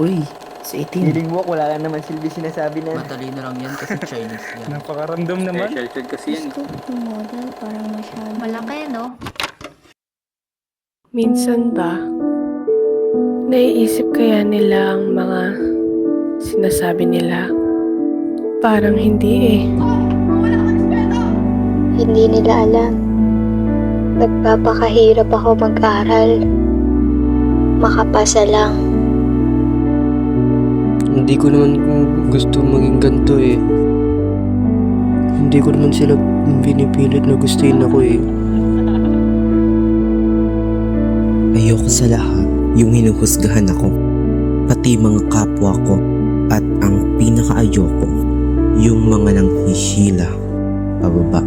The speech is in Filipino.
Uy, si Itin. Feeling mo, wala lang naman silbi sinasabi na. Matalino lang yan kasi Chinese yan. Napakaramdam naman. Special child kasi yan. Gusto ko model, parang masyado. Malaki, no? Minsan ba, naiisip kaya nila ang mga sinasabi nila? Parang hindi eh. Hindi nila alam. Nagpapakahirap ako mag-aral. Makapasa lang. Hindi ko naman gusto maging ganito eh. Hindi ko naman sila pinipilit na gustuin ako eh. Ayoko sa lahat yung hinuhusgahan ako, pati mga kapwa ko, at ang pinakaayoko, yung mga nang hihila pababa.